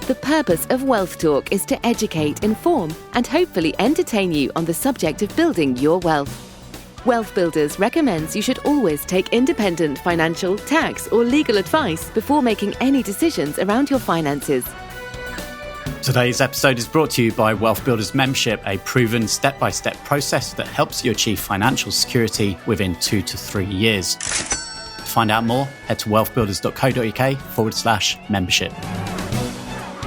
The purpose of Wealth Talk is to educate, inform, and hopefully entertain you on the subject of building your wealth. WealthBuilders recommends you should always take independent financial, tax, or legal advice before making any decisions around your finances. Today's episode is brought to you by WealthBuilders Membership, a proven step-by-step process that helps you achieve financial security within 2 to 3 years. To find out more, head to wealthbuilders.co.uk/membership.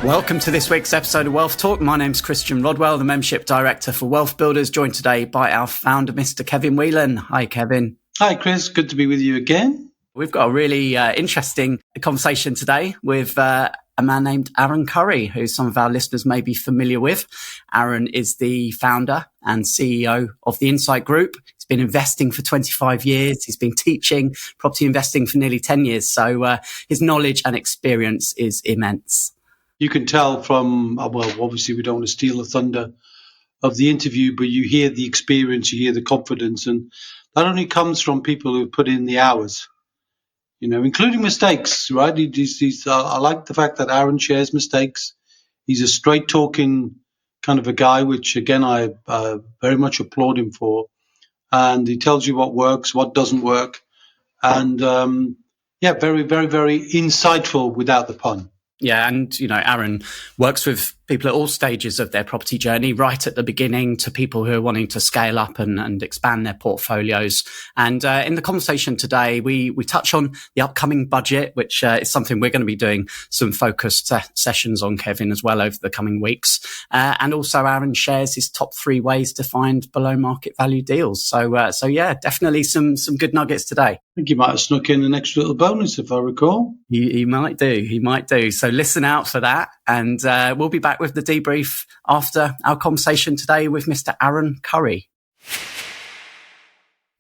Welcome to this week's episode of Wealth Talk. My name's Christian Rodwell, the Membership Director for WealthBuilders, joined today by our founder, Mr. Kevin Whelan. Hi, Kevin. Hi, Chris. Good to be with you again. We've got a really interesting conversation today with a man named Aran Curry, who some of our listeners may be familiar with. Aran is the founder and CEO of the Insight Group. He's been investing for 25 years. He's been teaching property investing for nearly 10 years. So his knowledge and experience is immense. You can tell from, well, obviously we don't want to steal the thunder of the interview, but you hear the experience, you hear the confidence, and that only comes from people who put in the hours, you know, including mistakes, right? I like the fact that Aran shares mistakes. He's a straight talking kind of a guy, which again, I very much applaud him for. And he tells you what works, what doesn't work. And very, very, very insightful without the pun. Yeah, and, you know, Aran works with people at all stages of their property journey, right at the beginning to people who are wanting to scale up and expand their portfolios. And in the conversation today, we touch on the upcoming budget, which is something we're going to be doing some focused sessions on, Kevin, as well over the coming weeks. And also Aran shares his top 3 ways to find below market value deals. So yeah, definitely some good nuggets today. I think he might have snuck in an extra little bonus, if I recall. He might do. So listen out for that. And we'll be back with the debrief after our conversation today with Mr. Aran Curry.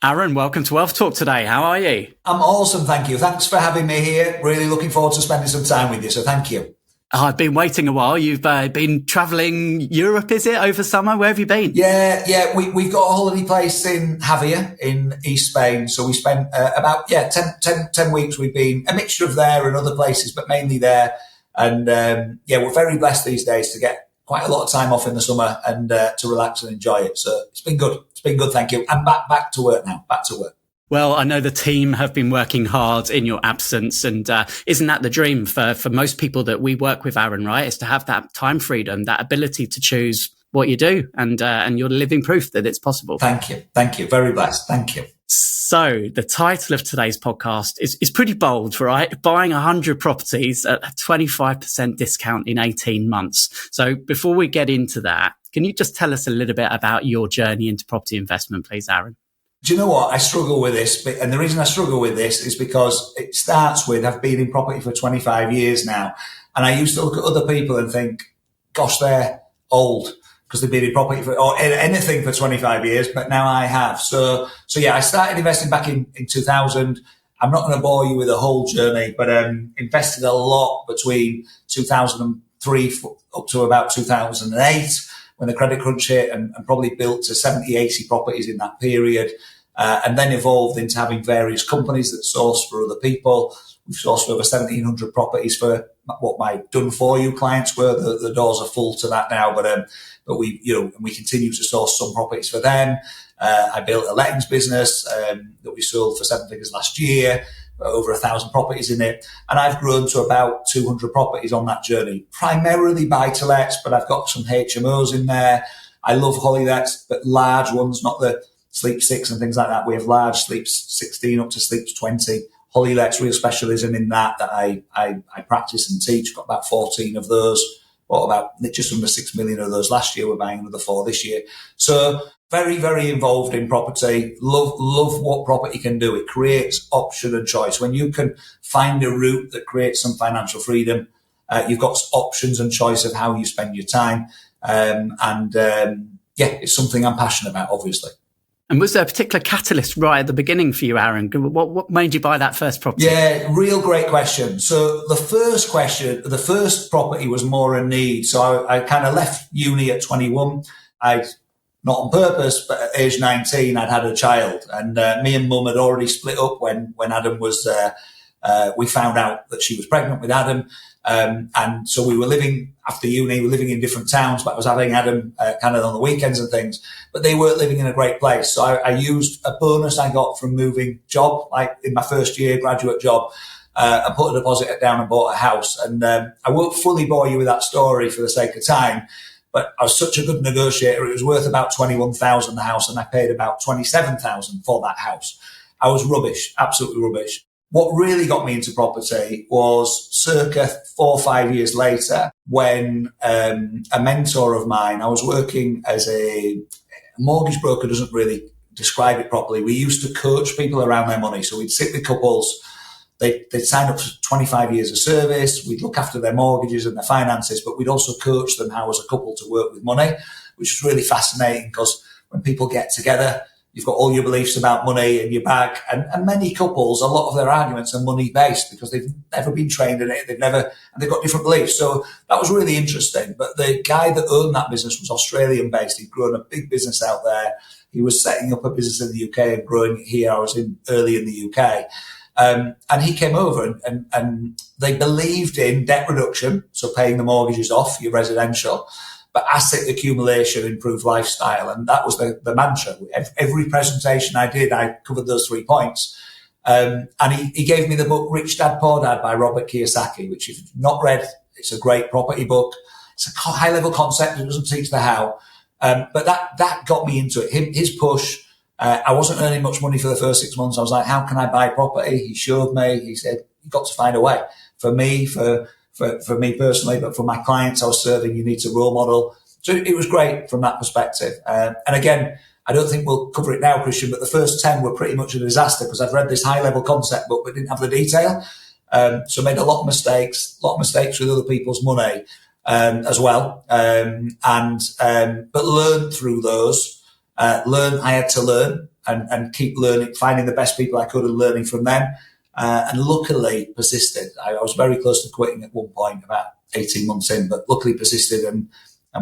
Aran, welcome to Wealth Talk today. How are you? I'm awesome, thank you. Thanks for having me here. Really looking forward to spending some time with you, so thank you. I've been waiting a while. You've been travelling Europe, is it, over summer? Where have you been? Yeah. We've got a holiday place in Javier in East Spain. So we spent about 10 weeks. We've been a mixture of there and other places, but mainly there. And we're very blessed these days to get quite a lot of time off in the summer and to relax and enjoy it. So it's been good. Thank you. And back to work now. Back to work. Well, I know the team have been working hard in your absence, and isn't that the dream for most people that we work with, Aran, right? Is to have that time freedom, that ability to choose what you do, and you're living proof that it's possible. Thank you. Very blessed. Thank you. So the title of today's podcast is pretty bold, right? Buying 100 properties at a 25% discount in 18 months. So before we get into that, can you just tell us a little bit about your journey into property investment, please, Aran? Do you know what? I struggle with this. And the reason I struggle with this is because it starts with, I've been in property for 25 years now. And I used to look at other people and think, gosh, they're old because they've been in property or anything for 25 years. But now I have. So yeah, I started investing back in 2000. I'm not going to bore you with the whole journey, but invested a lot between 2003 up to about 2008. When the credit crunch hit, and probably built to 70, 80 properties in that period, and then evolved into having various companies that source for other people. We've sourced over 1,700 properties for what my done-for-you clients were. The doors are full to that now, but we continue to source some properties for them. I built a lettings business that we sold for 7 figures last year. Over 1,000 properties in it. And I've grown to about 200 properties on that journey, primarily buy-to-lets, but I've got some HMOs in there. I love holly-lets, but large ones, not the sleep 6 and things like that. We have large sleeps 16 up to sleeps 20. Holly-lets, real specialism in that I practice and teach. Got about 14 of those. Bought about just under 6 million of those last year. We're buying another 4 this year. So very, very involved in property. Love what property can do. It creates option and choice. When you can find a route that creates some financial freedom, you've got options and choice of how you spend your time. It's something I'm passionate about, obviously. And was there a particular catalyst right at the beginning for you, Aran? What made you buy that first property? Yeah, real great question. So the first property was more a need. So I kind of left uni at 21. I, not on purpose, but at age 19, I'd had a child. And me and mum had already split up when Adam was, we found out that she was pregnant with Adam. And so we were living, after uni, we were living in different towns, but I was having Adam kind of on the weekends and things, but they weren't living in a great place. So I used a bonus I got from moving job, like in my first year, graduate job. I put a deposit down and bought a house. And I won't fully bore you with that story for the sake of time, but I was such a good negotiator. It was worth about 21,000 the house, and I paid about 27,000 for that house. I was rubbish, absolutely rubbish. What really got me into property was circa 4 or 5 years later when a mentor of mine, I was working as a mortgage broker, doesn't really describe it properly. We used to coach people around their money. So we'd sit with couples, they'd sign up for 25 years of service, we'd look after their mortgages and their finances, but we'd also coach them how as a couple to work with money, which was really fascinating because when people get together, you've got all your beliefs about money in your bag. And many couples, a lot of their arguments are money based because they've never been trained in it. They've got different beliefs. So that was really interesting. But the guy that owned that business was Australian based. He'd grown a big business out there. He was setting up a business in the UK and growing it here. I was early in the UK. And he came over and they believed in debt reduction. So paying the mortgages off, your residential, but asset accumulation, improved lifestyle. And that was the mantra. Every presentation I did, I covered those 3 points. And he gave me the book Rich Dad, Poor Dad by Robert Kiyosaki, which if you've not read, it's a great property book. It's a high level concept. It doesn't teach the how. But that got me into it. His push. I wasn't earning much money for the first 6 months. I was like, how can I buy property? He showed me. He said, you've got to find a way. For me, for me personally, but for my clients I was serving, you need to role model. So it was great from that perspective. And again, I don't think we'll cover it now, Christian, but the first 10 were pretty much a disaster because I've read this high level concept book, but didn't have the detail. So made a lot of mistakes with other people's money, as well. But learned through those. I had to learn and keep learning, finding the best people I could and learning from them. And luckily persisted. I was very close to quitting at one point, about 18 months in, but luckily persisted and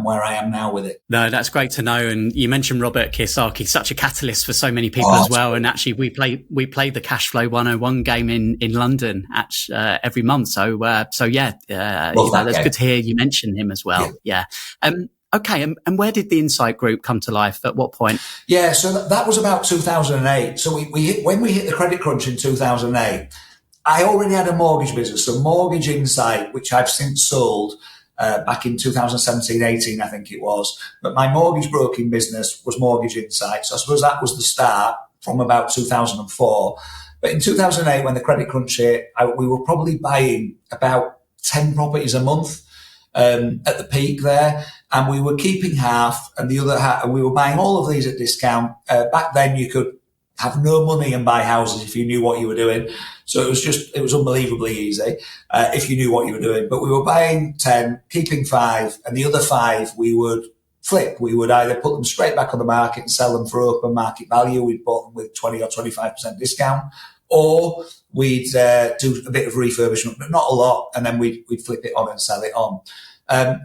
where I am now with it. No, that's great to know. And you mentioned Robert Kiyosaki, such a catalyst for so many people as well. And actually we play the Cash Flow 101 game in London every month. So that's good to hear you mention him as well. Yeah. Okay, and where did the Insight Group come to life? At what point? Yeah, so that was about 2008. So when we hit the credit crunch in 2008, I already had a mortgage business, so Mortgage Insight, which I've since sold back in 2017-18, I think it was. But my mortgage broking business was Mortgage Insight. So I suppose that was the start from about 2004. But in 2008, when the credit crunch hit, we were probably buying about 10 properties a month at the peak there. And we were keeping half and the other half, and we were buying all of these at discount. Back then you could have no money and buy houses if you knew what you were doing. So it was unbelievably easy, if you knew what you were doing. But we were buying 10, keeping 5, and the other 5 we would flip. We would either put them straight back on the market and sell them for open market value. We'd bought them with 20 or 25% discount, or we'd do a bit of refurbishment, but not a lot. And then we'd flip it on and sell it on.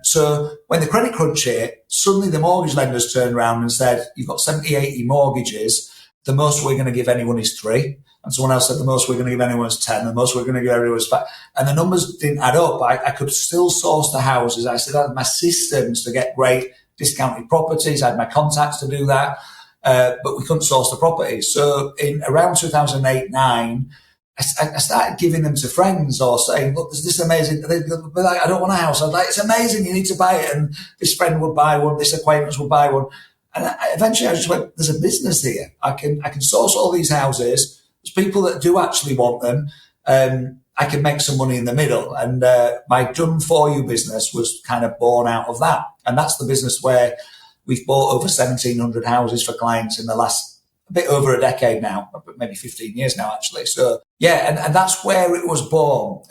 So when the credit crunch hit, suddenly the mortgage lenders turned around and said, you've got 70, 80 mortgages. The most we're going to give anyone is 3. And someone else said the most we're going to give anyone is 10. The most we're going to give everyone is 5. And the numbers didn't add up. I could still source the houses. I still had my systems to get great discounted properties. I had my contacts to do that. But we couldn't source the properties. So in around 2008-9, I started giving them to friends or saying, look, there's this amazing, they'd be like, I don't want a house. I'd like, it's amazing, you need to buy it. And this friend would buy one, this acquaintance would buy one. And eventually I just went, there's a business here. I can source all these houses. There's people that do actually want them. I can make some money in the middle. And my done for you business was kind of born out of that. And that's the business where we've bought over 1,700 houses for clients in the last a bit over a decade now, maybe 15 years now, actually. So, yeah, and that's where it was born.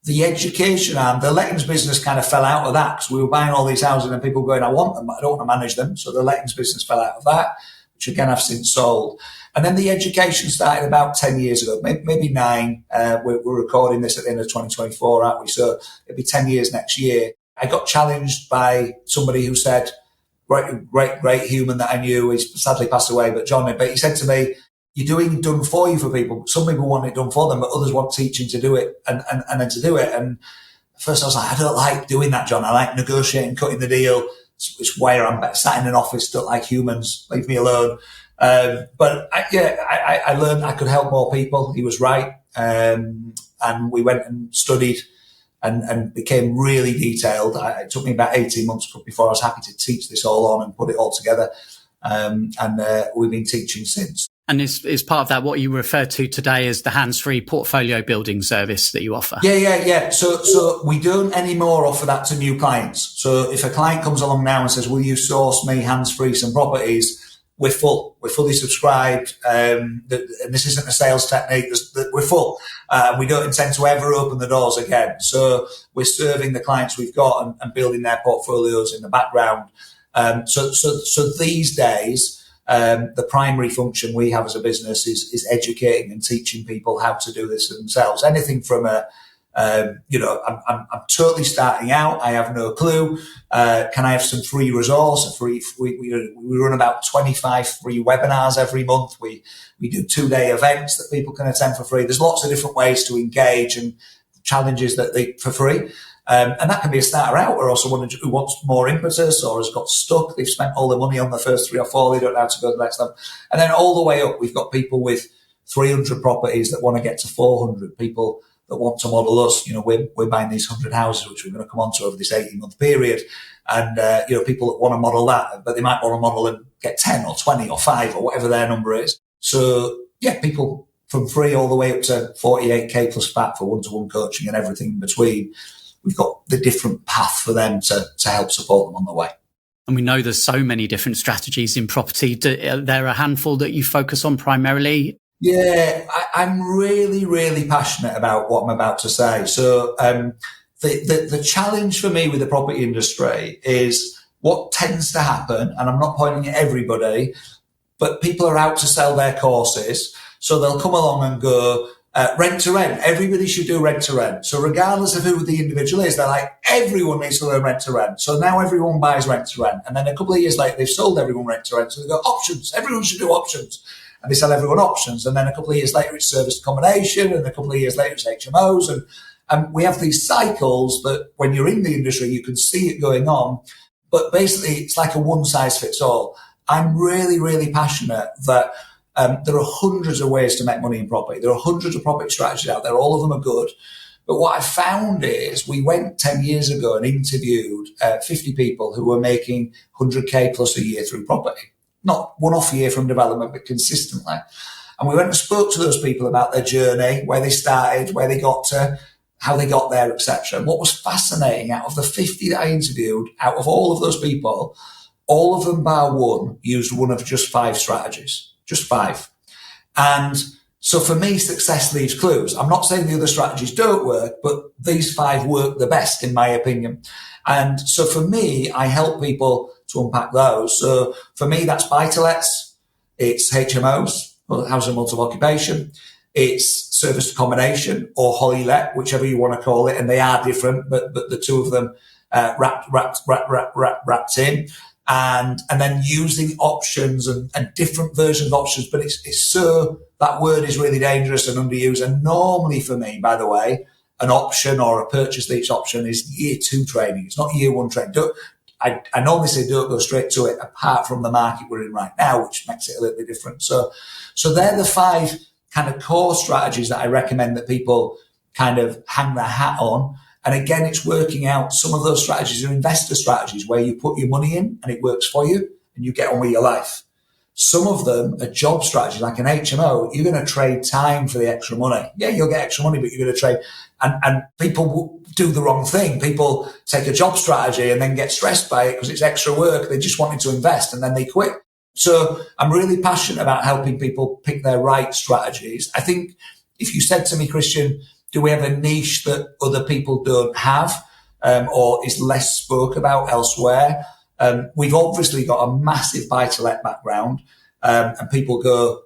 The education arm, the lettings business kind of fell out of that because we were buying all these houses and people going, I want them, but I don't want to manage them. So the lettings business fell out of that, which again, I've since sold. And then the education started about 10 years ago, maybe 9. We're recording this at the end of 2024, aren't we? So it'll be 10 years next year. I got challenged by somebody who said, great human that I knew. He's sadly passed away, but he said to me, you're doing done for you for people. Some people want it done for them, but others want teaching to do it and then to do it. And first I was like, I don't like doing that, John. I like negotiating, cutting the deal. It's where I'm sat in an office, don't like humans, leave me alone. But I learned I could help more people. He was right. And we went and studied and became really detailed. It took me about 18 months before I was happy to teach this all on and put it all together. And we've been teaching since. And is part of that what you refer to today as the hands-free portfolio building service that you offer? Yeah. So we don't anymore offer that to new clients. So if a client comes along now and says, will you source me hands-free some properties? We're full. We're fully subscribed. And this isn't a sales technique. We're full. We don't intend to ever open the doors again. So we're serving the clients we've got and building their portfolios in the background. So these days, the primary function we have as a business is educating and teaching people how to do this themselves. Anything from I'm totally starting out. I have no clue. Can I have some free resource? We run about 25 free webinars every month. We do 2-day events that people can attend for free. There's lots of different ways to engage and challenges for free. And that can be a starter out, or also someone who wants more impetus or has got stuck. They've spent all their money on the first 3 or 4. They don't know how to go to the next level. And then all the way up, we've got people with 300 properties that want to get to 400. People that want to model us. We're buying these 100 houses, which we're going to come on to over this 18-month period. And, people that want to model that, but they might want to model and get 10 or 20 or 5 or whatever their number is. So, yeah, people from free all the way up to 48K plus VAT for one-to-one coaching and everything in between. We've got the different path for them to help support them on the way. And we know there's so many different strategies in property. Are there a handful that you focus on primarily? Yeah, I'm really, really passionate about what I'm about to say. So the challenge for me with the property industry is what tends to happen, and I'm not pointing at everybody, but people are out to sell their courses. So they'll come along and go, rent to rent. Everybody should do rent to rent. So regardless of who the individual is, they're like, everyone needs to learn rent to rent. So now everyone buys rent to rent. And then a couple of years later, they've sold everyone rent to rent. So they go, options. Everyone should do options. And they sell everyone options. And then a couple of years later, it's service accommodation. And a couple of years later, it's HMOs. And we have these cycles that when you're in the industry, you can see it going on. But basically, it's like a one size fits all. I'm really, really passionate that there are hundreds of ways to make money in property. There are hundreds of property strategies out there. All of them are good. But what I found is we went 10 years ago and interviewed 50 people who were making 100K plus a year through property. Not one off year from development, but consistently. And we went and spoke to those people about their journey, where they started, where they got to, how they got there, etc. And what was fascinating, out of the 50 that I interviewed, out of all of those people, all of them bar one used one of just 5 strategies. Just 5. And so for me, success leaves clues. I'm not saying the other strategies don't work, but these 5 work the best, in my opinion. And so for me, I help people to unpack those. So for me, that's buy-to-lets, it's HMOs, or housing multiple occupation, it's service accommodation or holly-let, whichever you want to call it. And they are different, but the two of them wrapped in. And then using options and different versions of options. But it's so, that word is really dangerous and underused. And normally for me, by the way, an option or a purchase lease option is year 2 training. It's not year 1 training. I normally say don't go straight to it, apart from the market we're in right now, which makes it a little bit different. So they're the 5 kind of core strategies that I recommend that people kind of hang their hat on. And again, it's working out. Some of those strategies are investor strategies where you put your money in and it works for you and you get on with your life. Some of them are job strategies, like an HMO. You're going to trade time for the extra money. Yeah, you'll get extra money, but you're going to trade. And people do the wrong thing. People take a job strategy and then get stressed by it because it's extra work. They just wanted to invest and then they quit. So I'm really passionate about helping people pick their right strategies. I think if you said to me, Christian, do we have a niche that other people don't have or is less spoke about elsewhere? We've obviously got a massive buy-to-let background and people go,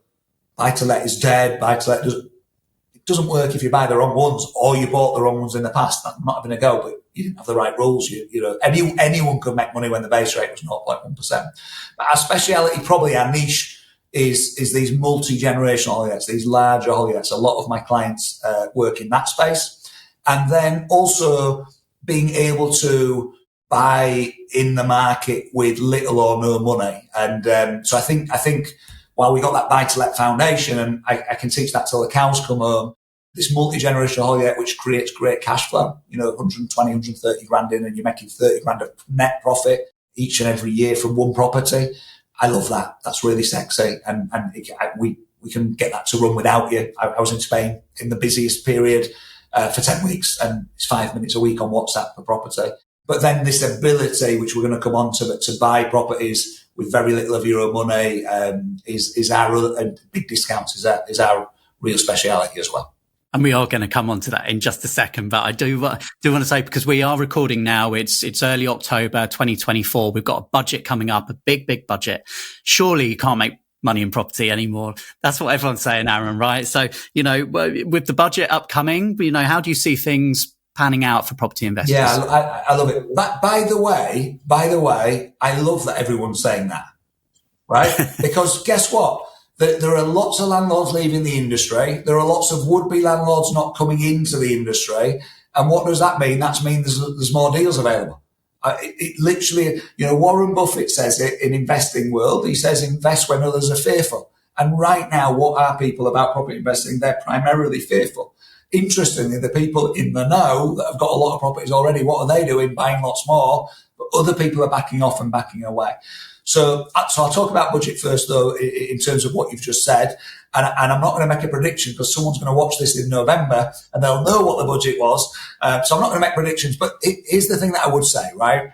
buy-to-let is dead, buy-to-let doesn't work if you buy the wrong ones or you bought the wrong ones in the past. I'm not having a go, but you didn't have the right rules. Anyone could make money when the base rate was 0.1%. But our speciality, probably our niche, is these multi-generational holly-lets, these larger holly-lets. A lot of my clients work in that space. And then also being able to buy in the market with little or no money. And so I think while we got that buy-to-let foundation, and I can teach that till the cows come home, this multi-generational holiday which creates great cash flow, 120, 130 grand in, and you're making 30 grand of net profit each and every year from one property. I love that. That's really sexy. And we can get that to run without you. I was in Spain in the busiest period for 10 weeks, and it's 5 minutes a week on WhatsApp per property. But then this ability, which we're going to come on to buy properties with very little of your own money, is our, and big discounts is our real speciality as well. And we are going to come on to that in just a second. But I do want to say, because we are recording now, it's early October 2024. We've got a budget coming up, a big budget. Surely you can't make money in property anymore. That's what everyone's saying, Aran, right? So, with the budget upcoming, how do you see things panning out for property investors? Yeah, I love it. But by the way, I love that everyone's saying that, right? Because guess what? There are lots of landlords leaving the industry. There are lots of would-be landlords not coming into the industry. And what does that mean? That means there's more deals available. It literally, Warren Buffett says it in investing world. He says invest when others are fearful. And right now, what are people about property investing? They're primarily fearful. Interestingly, the people in the know that have got a lot of properties already, what are they doing? Buying lots more. But other people are backing off and backing away. So I'll talk about budget first, though, in terms of what you've just said. And I'm not going to make a prediction because someone's going to watch this in November and they'll know what the budget was. So I'm not going to make predictions. But here's the thing that I would say, right?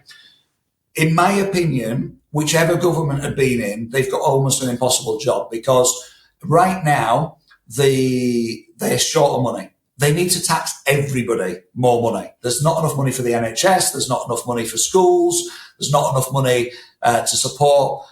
In my opinion, whichever government had been in, they've got almost an impossible job because right now they're short of money. They need to tax everybody more money. There's not enough money for the NHS. There's not enough money for schools. There's not enough money to support,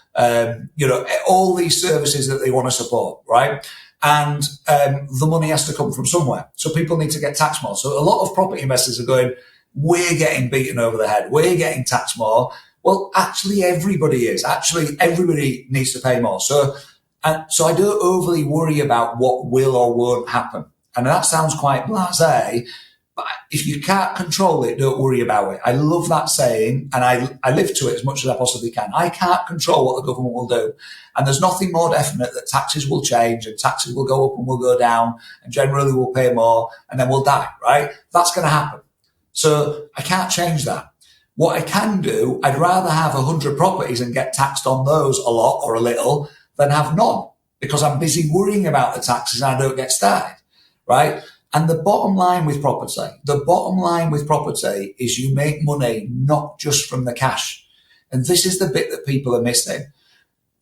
all these services that they want to support, right? And the money has to come from somewhere. So people need to get taxed more. So a lot of property investors are going, we're getting beaten over the head. We're getting taxed more. Well, actually, everybody is. Actually, everybody needs to pay more. So I don't overly worry about what will or won't happen. And that sounds quite blasé, but if you can't control it, don't worry about it. I love that saying, and I live to it as much as I possibly can. I can't control what the government will do. And there's nothing more definite that taxes will change and taxes will go up and will go down and generally we'll pay more and then we'll die, right? That's going to happen. So I can't change that. What I can do, I'd rather have 100 properties and get taxed on those a lot or a little than have none because I'm busy worrying about the taxes and I don't get started. Right? And the bottom line with property is you make money not just from the cash. And this is the bit that people are missing.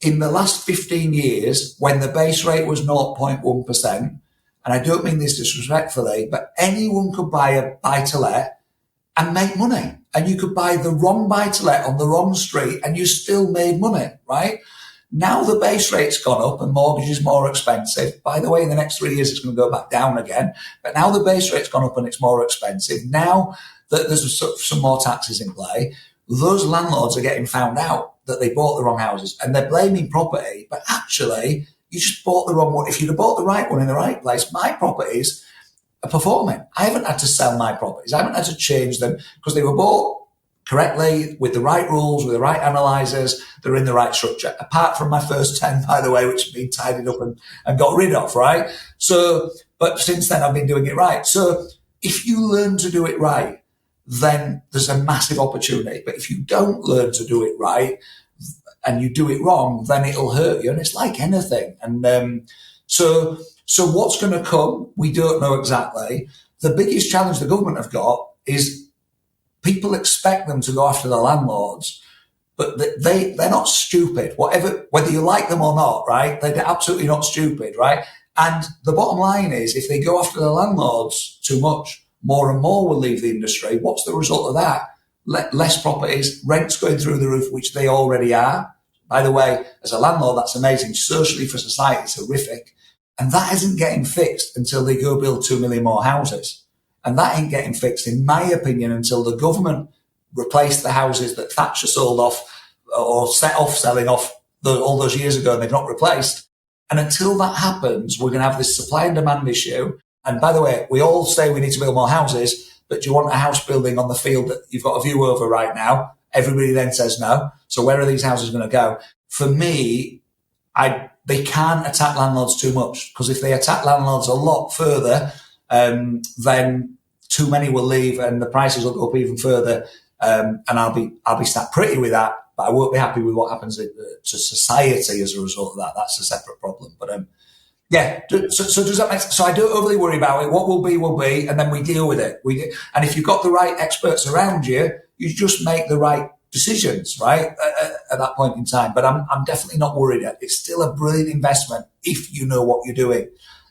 In the last 15 years, when the base rate was 0.1%, and I don't mean this disrespectfully, but anyone could buy a buy-to-let and make money. And you could buy the wrong buy-to-let on the wrong street and you still made money, right? Now the base rate's gone up and mortgage is more expensive. By the way, in the next 3 years, it's going to go back down again. But now the base rate's gone up and it's more expensive. Now that there's some more taxes in play, those landlords are getting found out that they bought the wrong houses and they're blaming property. But actually, you just bought the wrong one. If you'd have bought the right one in the right place, my properties are performing. I haven't had to sell my properties. I haven't had to change them because they were bought correctly, with the right rules, with the right analyzers, they're in the right structure. Apart from my first 10, by the way, which have been tidied up and got rid of, right? So, but since then I've been doing it right. So if you learn to do it right, then there's a massive opportunity. But if you don't learn to do it right and you do it wrong, then it'll hurt you. And it's like anything. And so what's going to come? We don't know exactly. The biggest challenge the government have got is people expect them to go after the landlords, but they're not stupid. Whether you like them or not, right? They're absolutely not stupid, right? And the bottom line is, if they go after the landlords too much, more and more will leave the industry. What's the result of that? Less properties, rents going through the roof, which they already are. By the way, as a landlord, that's amazing. Socially for society, it's horrific. And that isn't getting fixed until they go build 2 million more houses. And that ain't getting fixed, in my opinion, until the government replace the houses that Thatcher sold off or set off selling off all those years ago and they've not replaced. And until that happens, we're going to have this supply and demand issue. And by the way, we all say we need to build more houses. but do you want a house building on the field that you've got a view over right now? Everybody then says no. So where are these houses going to go? For me, they can't attack landlords too much, because if they attack landlords a lot further, then too many will leave and the prices will go up even further. And I'll be sat pretty with that, but I won't be happy with what happens to society as a result of that. That's a separate problem. But yeah. So does that make sense? So I don't overly worry about it. What will be, and then we deal with it. And if you've got the right experts around you, you just make the right decisions, right, at that point in time. But I'm definitely not worried yet. It's still a brilliant investment if you know what you're doing,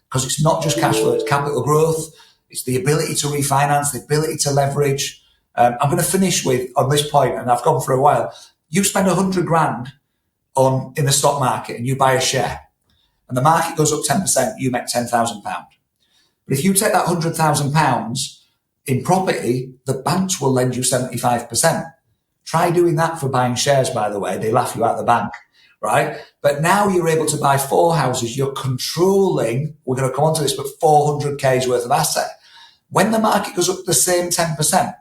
because it's not just cash flow, it's capital growth. It's the ability to refinance, the ability to leverage. I'm going to finish with, on this point, and I've gone for a while, you spend 100 grand in the stock market and you buy a share and the market goes up 10%, you make £10,000. But if you take that £100,000 in property, the banks will lend you 75%. Try doing that for buying shares, by the way. They laugh you out the bank, right? But now you're able to buy 4 houses. You're controlling, we're going to come on to this, but 400K's worth of asset. When the market goes up the same 10%,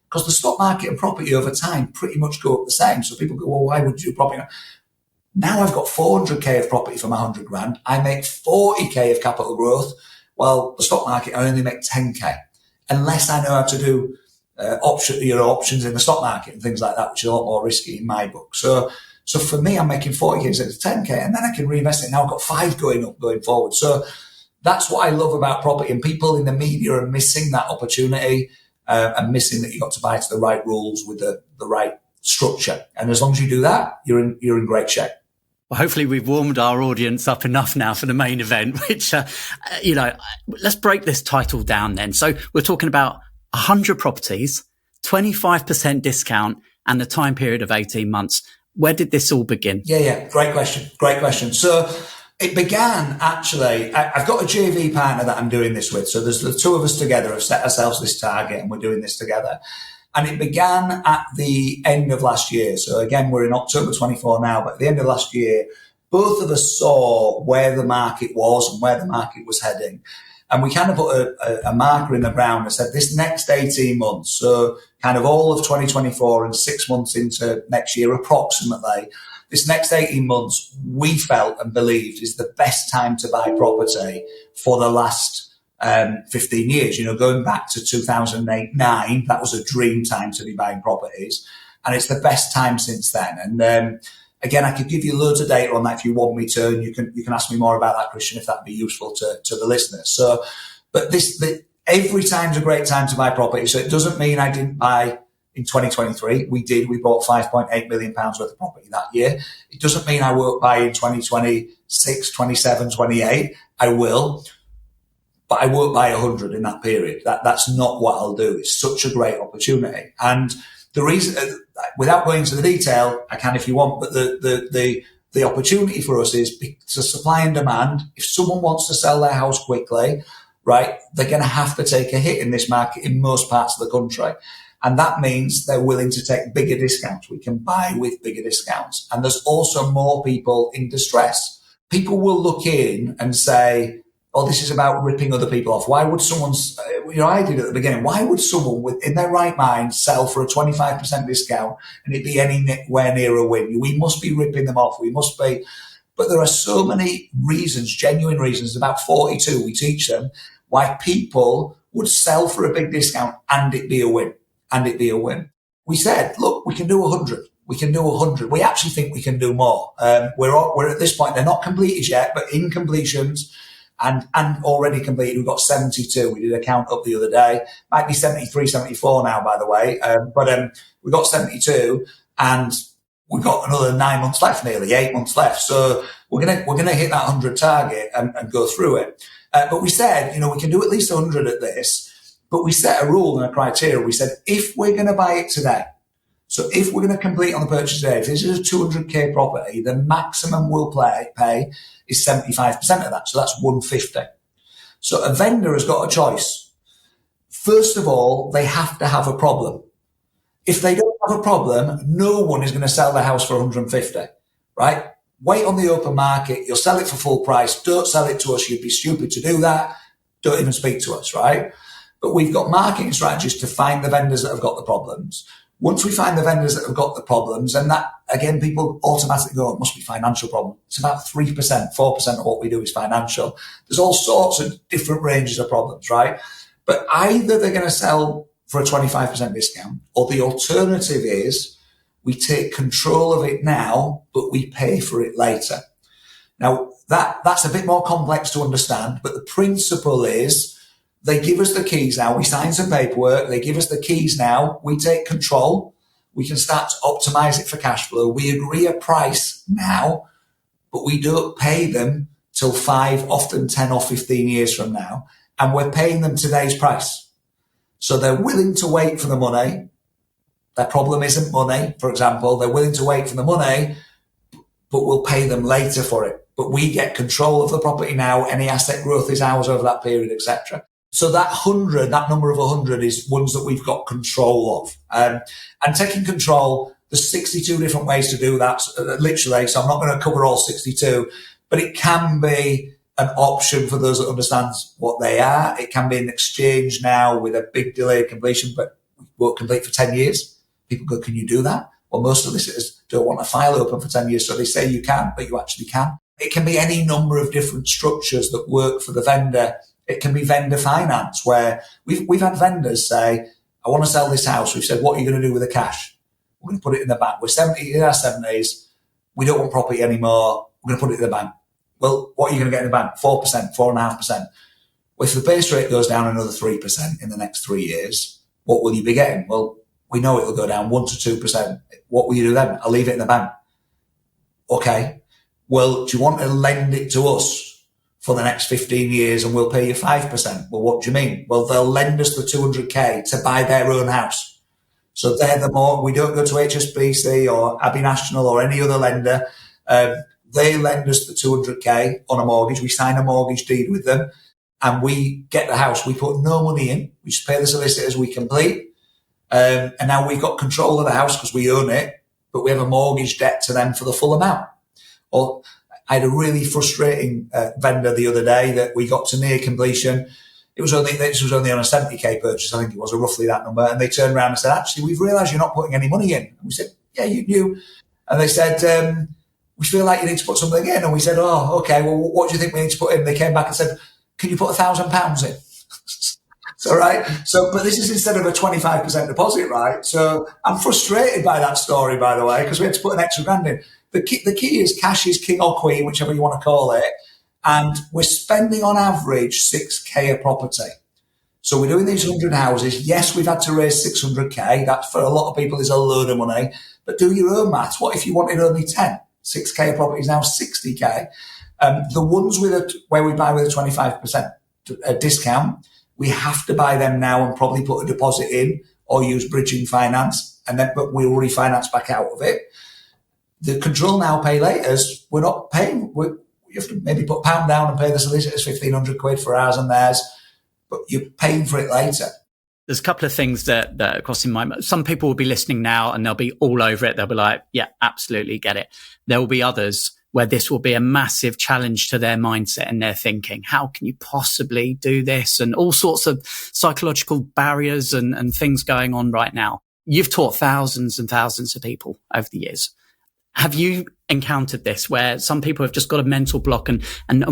because the stock market and property over time pretty much go up the same. So people go, well, why would you do property? Now I've got 400K of property for my 100 grand. I make 40K of capital growth. Well, the stock market, I only make 10K. Unless I know how to do options in the stock market and things like that, which is a lot more risky in my book. So for me, I'm making 40K instead of 10K, and then I can reinvest it. Now I've got 5 going up going forward. So that's what I love about property, and people in the media are missing that opportunity and missing that you got to buy to the right rules with the right structure. And as long as you do that, you're in great shape. Well, hopefully we've warmed our audience up enough now for the main event, which, let's break this title down then. So we're talking about 100 properties, 25% discount, and the time period of 18 months. Where did this all begin? Yeah. Great question. So it began, actually, I've got a JV partner that I'm doing this with. So there's the 2 of us together have set ourselves this target and we're doing this together. And it began at the end of last year. So again, we're in October 24 now, but at the end of last year, both of us saw where the market was and where the market was heading. And we kind of put a marker in the ground and said, this next 18 months, so kind of all of 2024 and 6 months into next year, approximately, this next 18 months, we felt and believed is the best time to buy property for the last 15 years. Going back to 2008-9, that was a dream time to be buying properties. And it's the best time since then. And again, I could give you loads of data on that if you want me to, and you can ask me more about that, Christian, if that'd be useful to the listeners. So, but every time's a great time to buy property. So it doesn't mean I didn't buy in 2023. We bought £5.8 million worth of property that year. It doesn't mean I won't buy in 2026, 27, 28. I will, but I won't buy 100 in that period. That's not what I'll do. It's such a great opportunity. And the reason, without going into the detail, I can if you want, but the opportunity for us is to supply and demand. If someone wants to sell their house quickly, right, they're going to have to take a hit in this market in most parts of the country. And that means they're willing to take bigger discounts. We can buy with bigger discounts. And there's also more people in distress. People will look in and say, oh, this is about ripping other people off. Why would someone, I did at the beginning, why would someone in their right mind sell for a 25% discount and it be anywhere near a win? We must be ripping them off. We must be. But there are so many reasons, genuine reasons, about 42, we teach them, why people would sell for a big discount and it be a win. We said, look, we can do 100. We can do 100. We actually think we can do more. We're at this point, they're not completed yet, but in completions, and already completed, we've got 72. We did a count up the other day. Might be 73, 74 now, by the way. But we got 72 and we've got another 9 months left, nearly 8 months left. So we're going to hit that 100 target and go through it. But we said, we can do at least 100 at this, but we set a rule and a criteria. We said, if we're going to buy it today, so if we're going to complete on the purchase today, if this is a 200K property, the maximum we'll pay is 75% of that. So that's 150. So a vendor has got a choice. First of all, they have to have a problem. If they don't have a problem, no one is going to sell their house for 150, right? Wait on the open market. You'll sell it for full price. Don't sell it to us. You'd be stupid to do that. Don't even speak to us, right? But we've got marketing strategies to find the vendors that have got the problems. Once we find the vendors that have got the problems, and that, again, people automatically go, it must be financial problem. It's about 3%, 4% of what we do is financial. There's all sorts of different ranges of problems, right? But either they're going to sell for a 25% discount, or the alternative is we take control of it now, but we pay for it later. Now, that's a bit more complex to understand, but the principle is they give us the keys now. We sign some paperwork. They give us the keys now. We take control. We can start to optimize it for cash flow. We agree a price now, but we don't pay them till 5, often 10 or 15 years from now. And we're paying them today's price. So they're willing to wait for the money. Their problem isn't money, for example. They're willing to wait for the money, but we'll pay them later for it. But we get control of the property now. Any asset growth is ours over that period, etc. So that number of 100 is ones that we've got control of. And taking control, there's 62 different ways to do that, literally. So I'm not going to cover all 62, but it can be an option for those that understand what they are. It can be an exchange now with a big delayed completion, but won't complete for 10 years. People go, can you do that? Well, most solicitors don't want a file open for 10 years, so they say you can, but you actually can. It can be any number of different structures that work for the vendor. It can be vendor finance, where we've had vendors say, I want to sell this house. We've said, what are you going to do with the cash? We're going to put it in the bank. We're in our 70s. We don't want property anymore. We're going to put it in the bank. Well, what are you going to get in the bank? 4%, 4.5%. Well, if the base rate goes down another 3% in the next 3 years, what will you be getting? Well, we know it'll go down 1 to 2%. What will you do then? I'll leave it in the bank. Okay. Well, do you want to lend it to us for the next 15 years and we'll pay you 5%? Well, what do you mean? Well, they'll lend us the 200k to buy their own house. So they're we don't go to HSBC or Abbey National or any other lender. They lend us the 200k on a mortgage. We sign a mortgage deed with them and we get the house. We put no money in. We just pay the solicitors. We complete. And now we've got control of the house because we own it, but we have a mortgage debt to them for the full amount. Or I had a really frustrating vendor the other day that we got to near completion. This was only on a 70k purchase. I think it was roughly that number. And they turned around and said, actually, we've realised you're not putting any money in. And we said, yeah, you knew. And they said, we feel like you need to put something in. And we said, oh, okay, well, what do you think we need to put in? They came back and said, can you put £1,000 in? So, right. So, but this is instead of a 25% deposit, right? So I'm frustrated by that story, by the way, because we had to put an extra grand in. The key is cash is king or queen, whichever you want to call it. And we're spending on average 6k a property. So we're doing these 100 houses. Yes, we've had to raise 600k. That for a lot of people is a load of money, but do your own maths. What if you wanted only 10? 6k a property is now 60k. The ones where we buy with a 25% discount, we have to buy them now and probably put a deposit in or use bridging finance, but we'll refinance back out of it. The control now, pay laters, we're not paying. You have to maybe put £1 down and pay the solicitors 1,500 quid for ours and theirs, but you're paying for it later. There's a couple of things that are crossing my mind. Some people will be listening now and they'll be all over it. They'll be like, yeah, absolutely get it. There will be others where this will be a massive challenge to their mindset and their thinking. How can you possibly do this? And all sorts of psychological barriers and things going on right now. You've taught thousands and thousands of people over the years. Have you encountered this where some people have just got a mental block and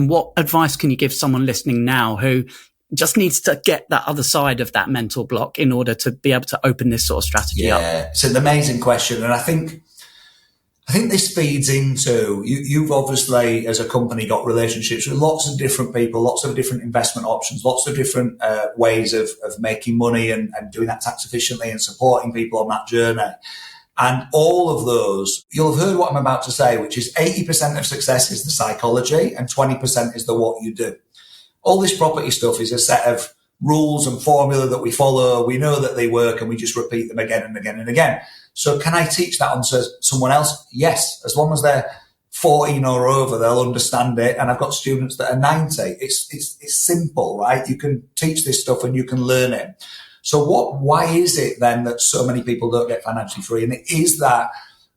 what advice can you give someone listening now who just needs to get that other side of that mental block in order to be able to open this sort of strategy up? Yeah, it's an amazing question. And I think this feeds into, you've obviously as a company got relationships with lots of different people, lots of different investment options, lots of different ways of making money and doing that tax efficiently and supporting people on that journey. And all of those, you'll have heard what I'm about to say, which is 80% of success is the psychology and 20% is the what you do. All this property stuff is a set of rules and formula that we follow. We know that they work and we just repeat them again and again and again. So can I teach that onto someone else? Yes. As long as they're 14 or over, they'll understand it. And I've got students that are 90. It's simple, right? You can teach this stuff and you can learn it. So why is it then that so many people don't get financially free? And it is that,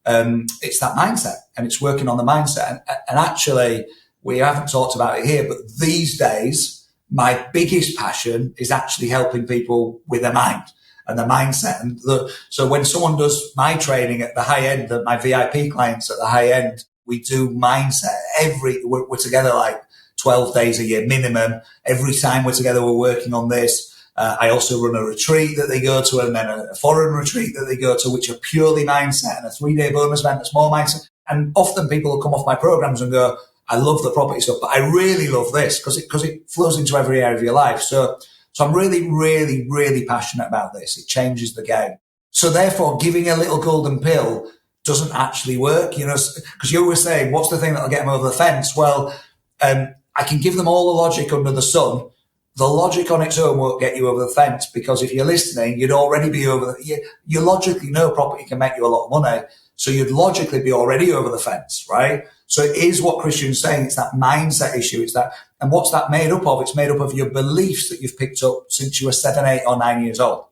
it's that mindset and it's working on the mindset. And actually, we haven't talked about it here, but these days, my biggest passion is actually helping people with their mind and their mindset. And so when someone does my training at the high end, my VIP clients at the high end, we do mindset we're together like 12 days a year minimum. Every time we're together, we're working on this. I also run a retreat that they go to, and then a foreign retreat that they go to, which are purely mindset, and a 3-day bonus event that's more mindset. And often people will come off my programs and go, I love the property stuff, but I really love this because it flows into every area of your life. So I'm really, really, really passionate about this. It changes the game. So therefore, giving a little golden pill doesn't actually work, because you were saying, what's the thing that'll get them over the fence? Well, I can give them all the logic under the sun. The logic on its own won't get you over the fence, because if you're listening, you'd already be you logically know property can make you a lot of money. So you'd logically be already over the fence, right? So it is what Christian's saying. It's that mindset issue. It's that, and what's that made up of? It's made up of your beliefs that you've picked up since you were 7, 8 or 9 years old.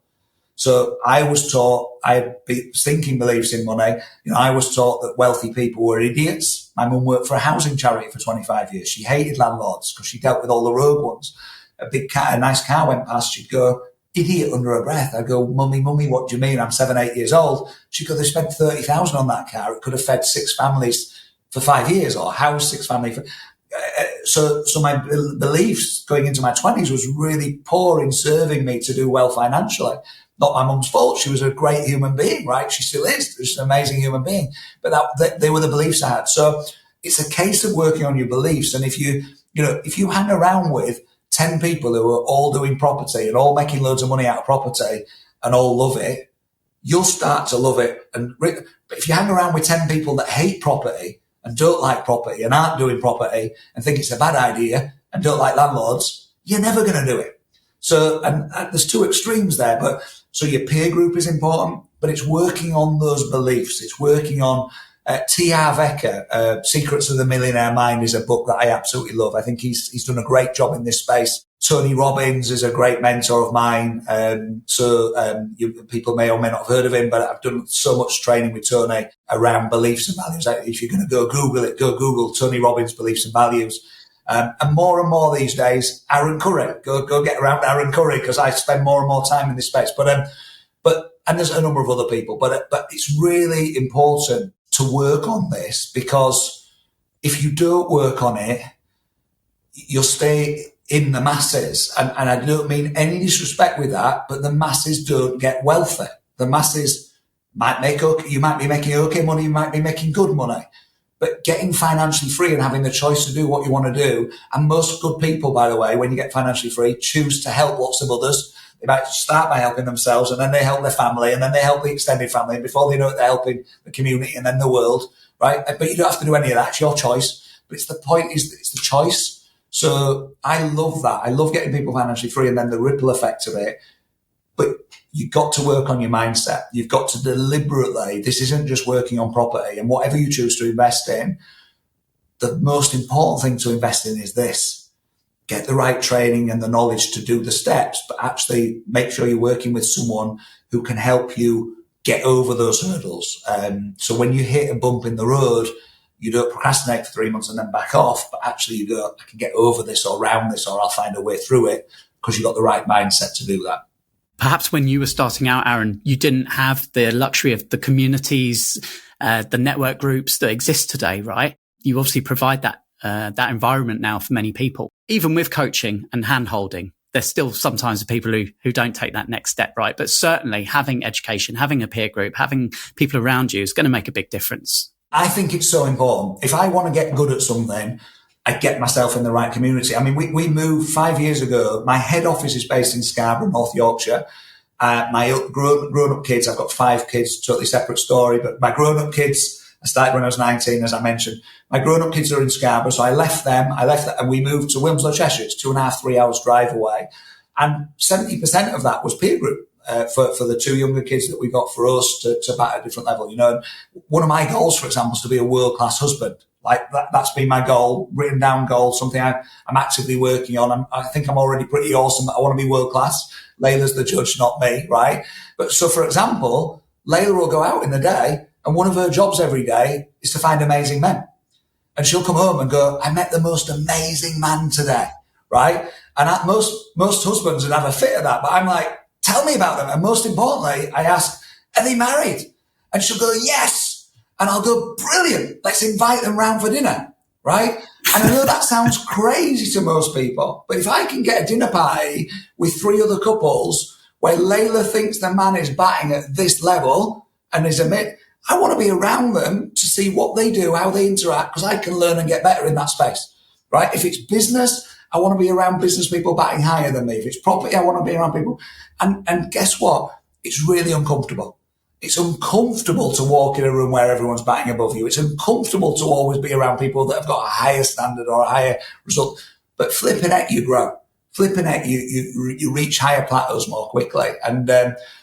So I was taught, I had thinking beliefs in money. I was taught that wealthy people were idiots. My mum worked for a housing charity for 25 years. She hated landlords because she dealt with all the rogue ones. A nice car went past, she'd go, idiot, under her breath. I'd go, mummy, what do you mean? I'm 7, 8 years old. She'd go, they spent 30,000 on that car. It could have fed 6 families for 5 years, or housed 6 families. So my beliefs going into my 20s was really poor in serving me to do well financially. Not my mum's fault. She was a great human being, right? She still is. She's an amazing human being. But they were the beliefs I had. So it's a case of working on your beliefs. And if you hang around with 10 people who are all doing property and all making loads of money out of property and all love it, you'll start to love it. But if you hang around with 10 people that hate property and don't like property and aren't doing property and think it's a bad idea and don't like landlords, you're never going to do it. So, and there's 2 extremes there, so your peer group is important, but it's working on those beliefs. It's working on, T. Harv Eker, Secrets of the Millionaire Mind is a book that I absolutely love. I think he's done a great job in this space. Tony Robbins is a great mentor of mine. People may or may not have heard of him, but I've done so much training with Tony around beliefs and values. If you're going to go Google it, go Google Tony Robbins beliefs and values. And more these days, Aran Curry. Go get around Aran Curry, because I spend more and more time in this space. But there's a number of other people. But it's really important to work on this, because if you don't work on it, you'll stay in the masses. And I don't mean any disrespect with that, but the masses don't get wealthy. The masses you might be making okay money, you might be making good money. But getting financially free and having the choice to do what you want to do, and most good people, by the way, when you get financially free, choose to help lots of others. They might start by helping themselves, and then they help their family, and then they help the extended family. And before they know it, they're helping the community and then the world, right? But you don't have to do any of that. It's your choice. But it's the choice. So I love that. I love getting people financially free and then the ripple effect of it. But you've got to work on your mindset. You've got to deliberately, this isn't just working on property, and whatever you choose to invest in, the most important thing to invest in is this. Get the right training and the knowledge to do the steps, but actually make sure you're working with someone who can help you get over those hurdles. So when you hit a bump in the road, you don't procrastinate for 3 months and then back off, but actually you go, I can get over this or around this, or I'll find a way through it, because you've got the right mindset to do that. Perhaps when you were starting out, Aran, you didn't have the luxury of the communities, the network groups that exist today, right? You obviously provide that environment now for many people. Even with coaching and hand-holding, there's still sometimes people who don't take that next step, right? But certainly having education, having a peer group, having people around you is going to make a big difference. I think it's so important. If I want to get good at something, I get myself in the right community. I mean, we moved 5 years ago. My head office is based in Scarborough, North Yorkshire. My grown-up kids, I've got 5 kids, totally separate story, but my grown-up kids, I started when I was 19, as I mentioned. My grown-up kids are in Scarborough, so I left them, and we moved to Wilmslow, Cheshire. It's 2.5, 3 hours drive away. And 70% of that was peer group for the 2 younger kids that we got for us to bat at a different level. And one of my goals, for example, is to be a world-class husband. Like that's been my goal, written down goal, something I'm actively working on. I think I'm already pretty awesome, but I want to be world-class. Layla's the judge, not me, right? But so, for example, Layla will go out in the day, and one of her jobs every day is to find amazing men. And she'll come home and go, I met the most amazing man today, right? And most husbands would have a fit of that. But I'm like, tell me about them. And most importantly, I ask, are they married? And she'll go, yes. And I'll go, brilliant. Let's invite them round for dinner, right? And I know that sounds crazy to most people, but if I can get a dinner party with 3 other couples where Layla thinks the man is batting at this level and is I want to be around them to see what they do, how they interact, because I can learn and get better in that space, right? If it's business, I want to be around business people batting higher than me. If it's property, I want to be around people. And guess what? It's really uncomfortable. It's uncomfortable to walk in a room where everyone's batting above you. It's uncomfortable to always be around people that have got a higher standard or a higher result. But flipping heck, you grow. Flipping heck, you reach higher plateaus more quickly. And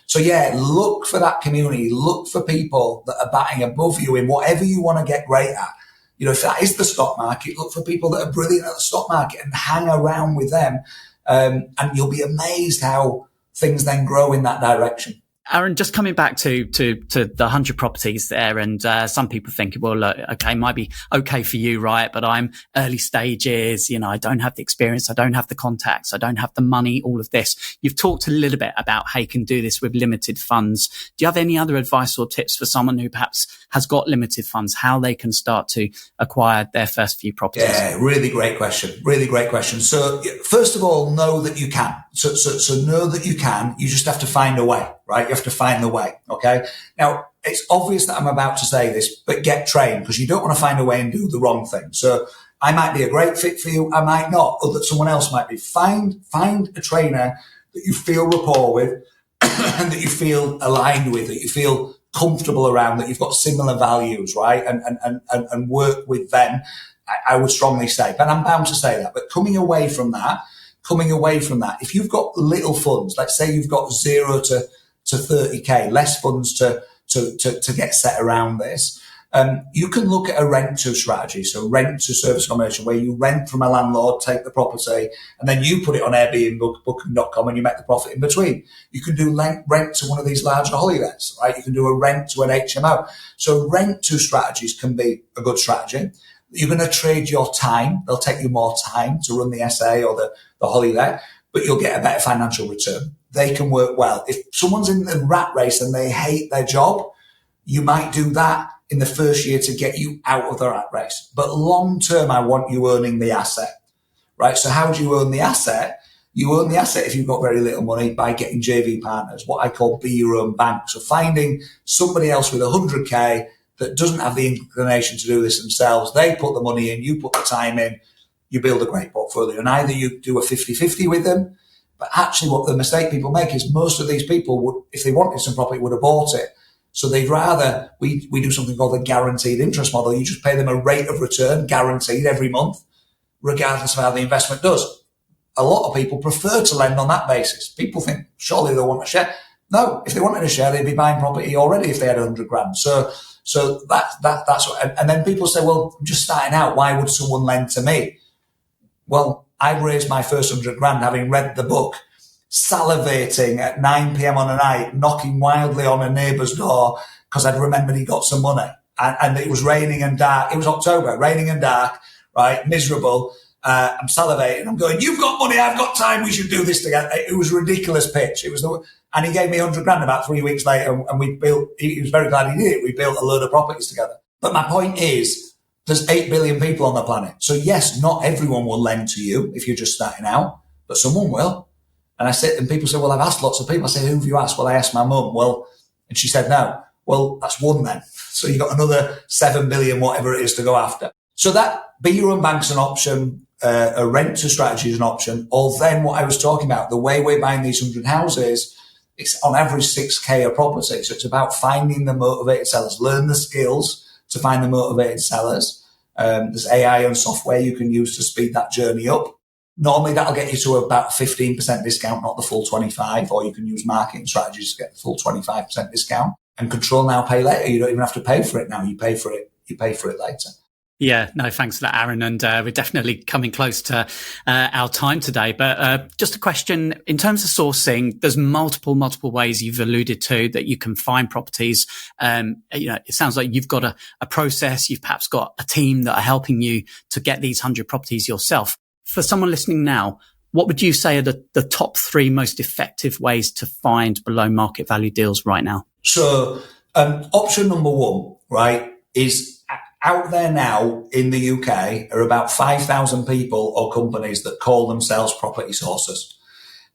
so, yeah, look for that community. Look for people that are batting above you in whatever you want to get great at. You know, if that is the stock market, look for people that are brilliant at the stock market and hang around with them. And you'll be amazed how things then grow in that direction. Aran, just coming back to the 100 properties there, and some people think, well, look, okay, might be okay for you, right? But I'm early stages, I don't have the experience, I don't have the contacts, I don't have the money, all of this. You've talked a little bit about how you can do this with limited funds. Do you have any other advice or tips for someone who perhaps has got limited funds, how they can start to acquire their first few properties? Yeah, really great question. Really great question. So first of all, know that you can. So know that you can. You just have to find a way, right? You have to find the way. Okay. Now, it's obvious that I'm about to say this, but get trained, because you don't want to find a way and do the wrong thing. So I might be a great fit for you. I might not, or that someone else might be. Find a trainer that you feel rapport with and that you feel aligned with, that you feel comfortable around, that you've got similar values, right? And work with them. I would strongly say, but I'm bound to say that. But coming away from that, if you've got little funds, let's say you've got 0 to 30k, less funds to get set around this, you can look at a rent-to strategy. So rent to service accommodation, where you rent from a landlord, take the property, and then you put it on Airbnb, booking.com, and you make the profit in between. You can do rent to one of these larger holidays, right? You can do a rent to an HMO. So rent-to strategies can be a good strategy. You're going to trade your time. They'll take you more time to run the SA or the holiday, but you'll get a better financial return. They can work well. If someone's in the rat race and they hate their job, you might do that in the first year to get you out of the rat race. But long term, I want you owning the asset, right? So how do you own the asset? You own the asset if you've got very little money by getting JV partners, what I call be your own bank. So finding somebody else with 100k that doesn't have the inclination to do this themselves. They put the money in, you put the time in, you build a great portfolio. And either you do a 50-50 with them, but actually what the mistake people make is most of these people would, if they wanted some property, would have bought it. So they'd rather, we do something called the guaranteed interest model. You just pay them a rate of return guaranteed every month, regardless of how the investment does. A lot of people prefer to lend on that basis. People think, surely they'll want a share. No, if they wanted a share, they'd be buying property already if they had 100 grand. So that's what, and then people say, well, I'm just starting out. Why would someone lend to me? Well, I raised my first 100 grand having read the book, salivating at 9 p.m. on a night, knocking wildly on a neighbour's door because I'd remembered he got some money. And it was raining and dark. It was October, raining and dark, right? Miserable. I'm salivating. I'm going, you've got money, I've got time, we should do this together. It was a ridiculous pitch. And he gave me 100 grand about 3 weeks later, and he was very glad he did it. We built a load of properties together. But my point is, there's 8 billion people on the planet. So yes, not everyone will lend to you if you're just starting out, but someone will. And people say, well, I've asked lots of people. I say, who have you asked? Well, I asked my mum. Well, and she said no. Well, that's one then. So you got another 7 billion, whatever it is, to go after. So that be your own bank's an option. A rent to strategy is an option. Or then what I was talking about, the way we're buying these 100 houses, it's on average 6k a property. So it's about finding the motivated sellers, learn the skills to find the motivated sellers. There's AI and software you can use to speed that journey up. Normally that'll get you to about 15% discount, not the full 25, or you can use marketing strategies to get the full 25% discount. And control now, pay later. You don't even have to pay for it now. You pay for it later. Yeah, no, thanks for that, Aran. And we're definitely coming close to our time today. But just a question, in terms of sourcing, there's multiple ways you've alluded to that you can find properties. It sounds like you've got a process. You've perhaps got a team that are helping you to get these 100 properties yourself. For someone listening now, what would you say are the top 3 most effective ways to find below market value deals right now? So option number 1, right, is out there now in the UK are about 5,000 people or companies that call themselves property sources.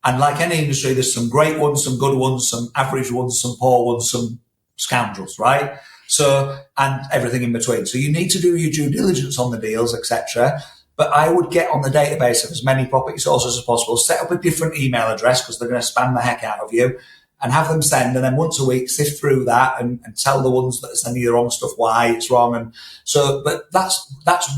And like any industry, there's some great ones, some good ones, some average ones, some poor ones, some scoundrels, right? So, and everything in between. So you need to do your due diligence on the deals, etc. But I would get on the database of as many property sources as possible, set up a different email address because they're going to spam the heck out of you, and have them send, and then once a week sift through that and tell the ones that are sending you the wrong stuff why it's wrong. And so, but that's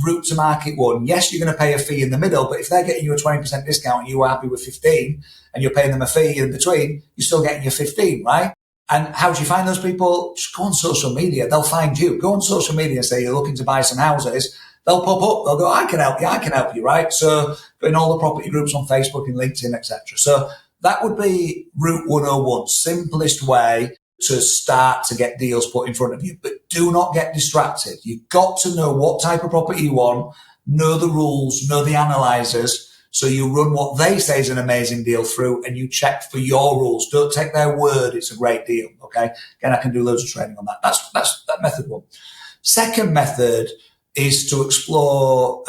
route to market 1. Yes, you're going to pay a fee in the middle, but if they're getting you a 20% discount and you are happy with 15 and you're paying them a fee in between, you're still getting your 15, right? And how do you find those people? Just go on social media. They'll find you. Go on social media and say you're looking to buy some houses. They'll pop up. They'll go, I can help you, right? So in all the property groups on Facebook and LinkedIn, etc. So that would be Route 101, simplest way to start to get deals put in front of you. But do not get distracted. You've got to know what type of property you want, know the rules, know the analyzers. So you run what they say is an amazing deal through and you check for your rules. Don't take their word. It's a great deal. Okay. Again, I can do loads of training on that. That's that method 1. Second method is to explore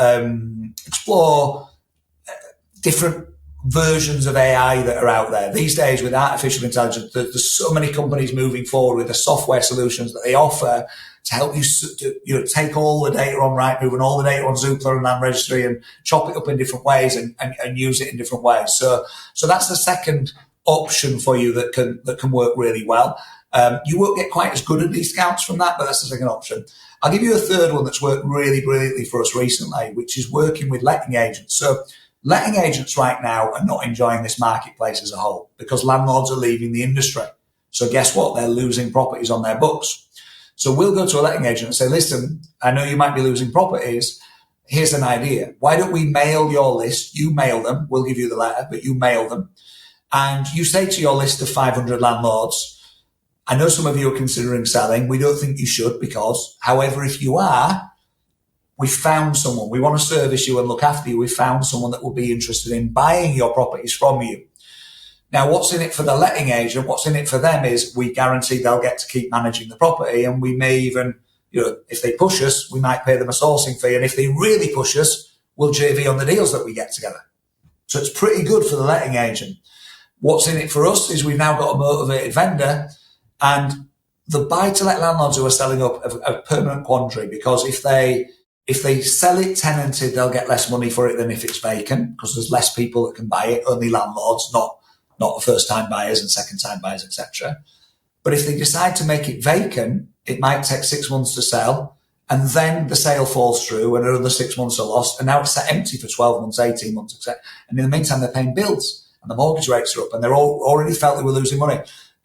different versions of AI that are out there. These days with artificial intelligence, there's so many companies moving forward with the software solutions that they offer to help you take all the data on Rightmove and all the data on Zoopla and Land Registry and chop it up in different ways and use it in different ways. So that's the second option for you that can work really well. You won't get quite as good at discounts from that, but that's the second option. I'll give you a third one that's worked really brilliantly for us recently, which is working with letting agents. So letting agents right now are not enjoying this marketplace as a whole because landlords are leaving the industry. So guess what? They're losing properties on their books. So we'll go to a letting agent and say, listen, I know you might be losing properties. Here's an idea. Why don't we mail your list? You mail them. We'll give you the letter, but you mail them. And you say to your list of 500 landlords, I know some of you are considering selling. We don't think you should because, however, if you are, we found someone. We want to service you and look after you. We found someone that will be interested in buying your properties from you. Now, what's in it for the letting agent? What's in it for them is we guarantee they'll get to keep managing the property. And we may even, if they push us, we might pay them a sourcing fee. And if they really push us, we'll JV on the deals that we get together. So it's pretty good for the letting agent. What's in it for us is we've now got a motivated vendor, and the buy-to-let landlords who are selling up a permanent quandary because if they sell it tenanted, they'll get less money for it than if it's vacant because there's less people that can buy it, only landlords, not first-time buyers and second-time buyers, etc. But if they decide to make it vacant, it might take 6 months to sell, and then the sale falls through and another 6 months are lost, and now it's sat empty for 12 months, 18 months, etc. And in the meantime, they're paying bills, and the mortgage rates are up, and they're all already felt they were losing money.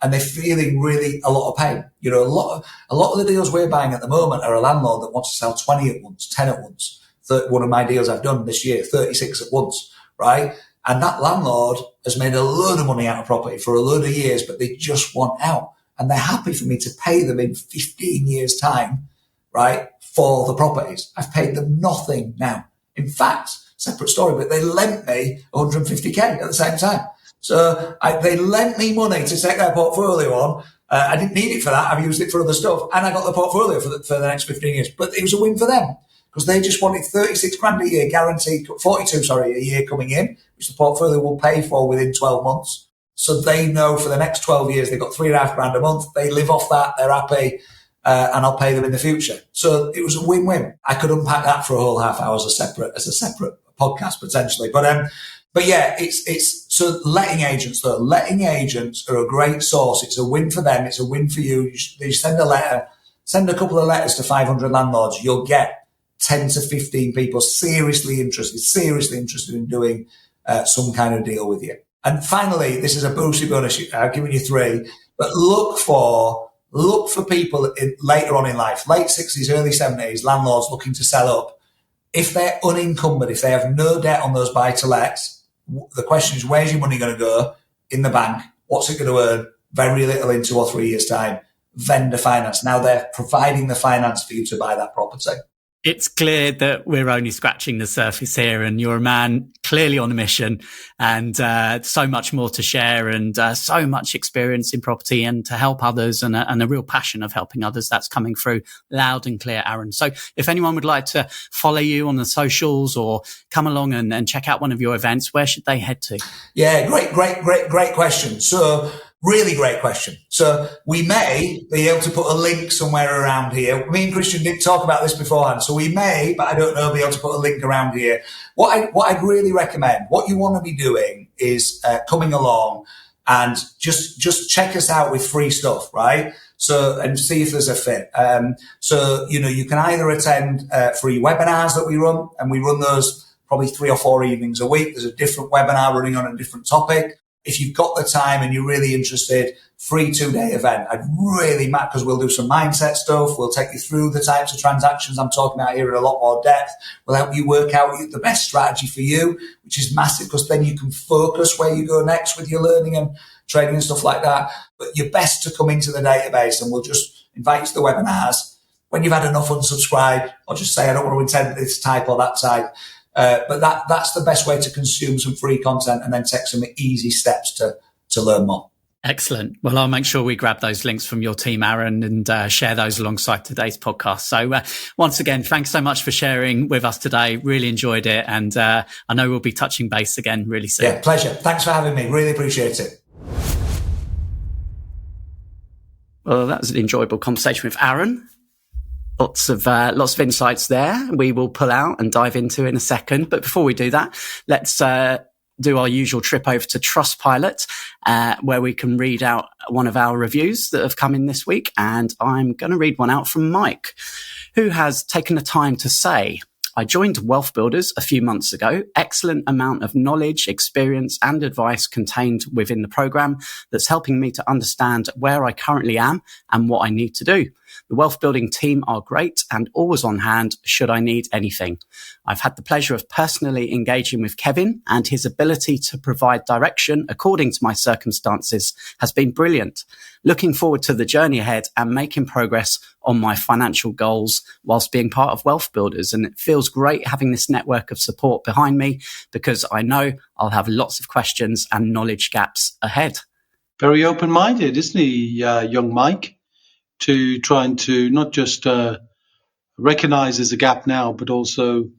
And they're feeling really a lot of pain. A lot of the deals we're buying at the moment are a landlord that wants to sell 20 at once, 10 at once. One of my deals I've done this year, 36 at once, right? And that landlord has made a load of money out of property for a load of years, but they just want out. And they're happy for me to pay them in 15 years' time, right, for the properties. I've paid them nothing now. In fact, separate story, but they lent me 150k at the same time. So they lent me money to take their portfolio on. I didn't need it for that. I've used it for other stuff. And I got the portfolio for the next 15 years. But it was a win for them because they just wanted 36 grand a year guaranteed, 42, a year coming in, which the portfolio will pay for within 12 months. So they know for the next 12 years, they've got 3.5 grand a month. They live off that. They're happy. And I'll pay them in the future. So it was a win-win. I could unpack that for a whole half hour as a separate podcast potentially. But yeah, it's so letting agents though. Letting agents are a great source. It's a win for them. It's a win for you. You send a couple of letters to 500 landlords. You'll get 10 to 15 people seriously interested in doing some kind of deal with you. And finally, this is a boosty bonus. I've given you 3, but look for people later on in life, late 60s, early 70s, landlords looking to sell up. If they're unencumbered, if they have no debt on those buy-to-lets, the question is, where's your money going to go in the bank? What's it going to earn? Very little in 2 or 3 years' time. Vendor finance. Now they're providing the finance for you to buy that property. It's clear that we're only scratching the surface here, and you're a man clearly on a mission, and so much more to share, and so much experience in property and to help others, and a real passion of helping others that's coming through loud and clear, Aran. So if anyone would like to follow you on the socials or come along and check out one of your events, where should they head to? Yeah, great question. So really great question. So we may be able to put a link somewhere around here. Me and Christian did talk about this beforehand. So we may, but I don't know, be able to put a link around here. What I'd really recommend, what you want to be doing is coming along and just check us out with free stuff, right? So, and see if there's a fit. So, you can either attend free webinars that we run, and we run those probably 3 or 4 evenings a week. There's a different webinar running on a different topic. If you've got the time and you're really interested, free 2-day event. I'd really, because we'll do some mindset stuff. We'll take you through the types of transactions I'm talking about here in a lot more depth. We'll help you work out the best strategy for you, which is massive, because then you can focus where you go next with your learning and training and stuff like that. But you're best to come into the database, and we'll just invite you to the webinars. When you've had enough, unsubscribe, or just say, I don't want to attend this type or that type. But that's the best way to consume some free content and then take some easy steps to learn more. Excellent. Well, I'll make sure we grab those links from your team, Aran, and share those alongside today's podcast. So once again, thanks so much for sharing with us today. Really enjoyed it. And I know we'll be touching base again really soon. Yeah, pleasure. Thanks for having me. Really appreciate it. Well, that was an enjoyable conversation with Aran. Lots of insights there we will pull out and dive into in a second. But before we do that, let's do our usual trip over to Trustpilot, where we can read out one of our reviews that have come in this week. And I'm going to read one out from Mike, who has taken the time to say, I joined WealthBuilders a few months ago. Excellent amount of knowledge, experience and advice contained within the program that's helping me to understand where I currently am and what I need to do. The wealth building team are great and always on hand should I need anything. I've had the pleasure of personally engaging with Kevin, and his ability to provide direction according to my circumstances has been brilliant. Looking forward to the journey ahead and making progress on my financial goals whilst being part of WealthBuilders. And it feels great having this network of support behind me, because I know I'll have lots of questions and knowledge gaps ahead. Very open-minded, isn't he, young Mike? To trying to not just recognize there's a gap now, but also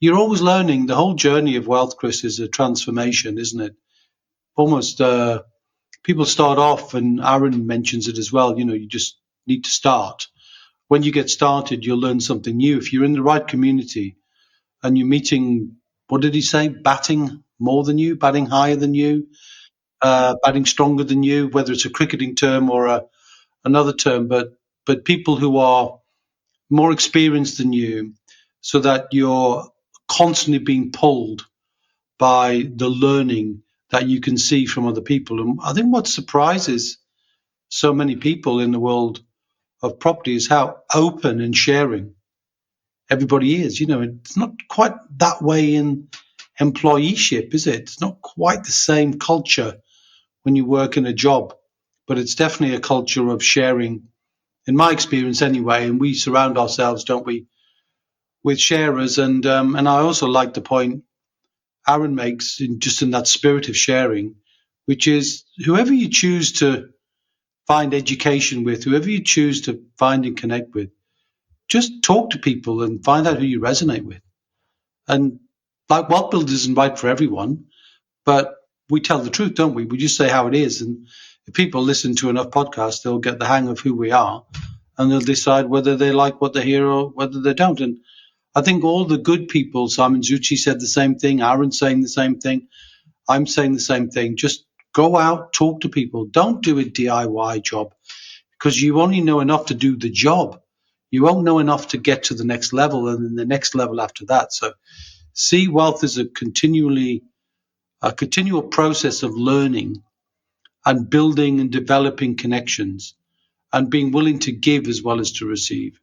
you're always learning. The whole journey of wealth, Chris, is a transformation, isn't it? Almost people start off, and Aran mentions it as well, you just need to start. When you get started, you'll learn something new. If you're in the right community and you're meeting, what did he say, batting more than you, batting higher than you, batting stronger than you, whether it's a cricketing term or another term, but people who are more experienced than you, so that you're constantly being pulled by the learning that you can see from other people. And I think what surprises so many people in the world of property is how open and sharing everybody is. It's not quite that way in employeeship, is it? It's not quite the same culture when you work in a job. But it's definitely a culture of sharing, in my experience anyway, and we surround ourselves, don't we, with sharers. And I also like the point Aran makes in that spirit of sharing, which is whoever you choose to find education with, whoever you choose to find and connect with, just talk to people and find out who you resonate with. And like WealthBuilders isn't right for everyone, but we tell the truth, don't we? We just say how it is. And if people listen to enough podcasts, they'll get the hang of who we are, and they'll decide whether they like what they hear or whether they don't. And I think all the good people, Simon Zucci said the same thing, Aran's saying the same thing, I'm saying the same thing. Just go out, talk to people. Don't do a DIY job, because you only know enough to do the job. You won't know enough to get to the next level and then the next level after that. So see wealth as a continual process of learning and building and developing connections and being willing to give as well as to receive.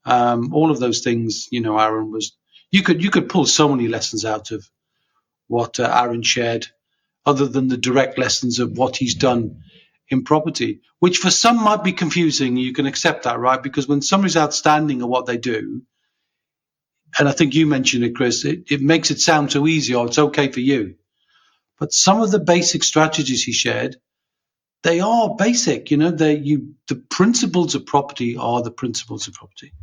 All of those things, Aran you could pull so many lessons out of what Aran shared, other than the direct lessons of what he's done in property, which for some might be confusing. You can accept that, right? Because when somebody's outstanding at what they do, and I think you mentioned it, Chris, it makes it sound so easy, or it's okay for you. But some of the basic strategies he shared, they are basic. The principles of property are the principles of property.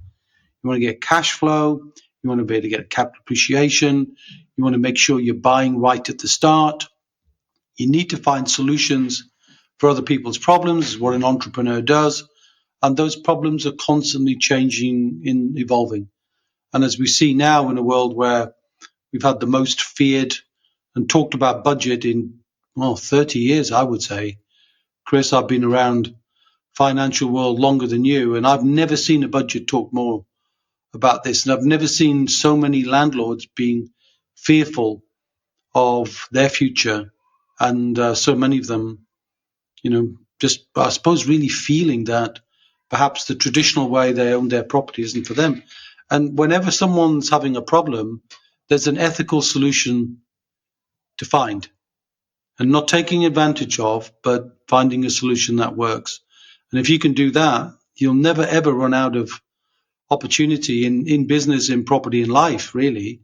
You want to get cash flow. You want to be able to get capital appreciation. You want to make sure you're buying right at the start. You need to find solutions for other people's problems, is what an entrepreneur does. And those problems are constantly changing and evolving. And as we see now in a world where we've had the most feared and talked about budget in, 30 years, I would say. Chris, I've been around financial world longer than you, and I've never seen a budget talk more about this. And I've never seen so many landlords being fearful of their future. And so many of them, just, I suppose, really feeling that perhaps the traditional way they own their property isn't for them. And whenever someone's having a problem, there's an ethical solution to find, and not taking advantage of, but finding a solution that works. And if you can do that, you'll never, ever run out of opportunity in business, in property, in life, really,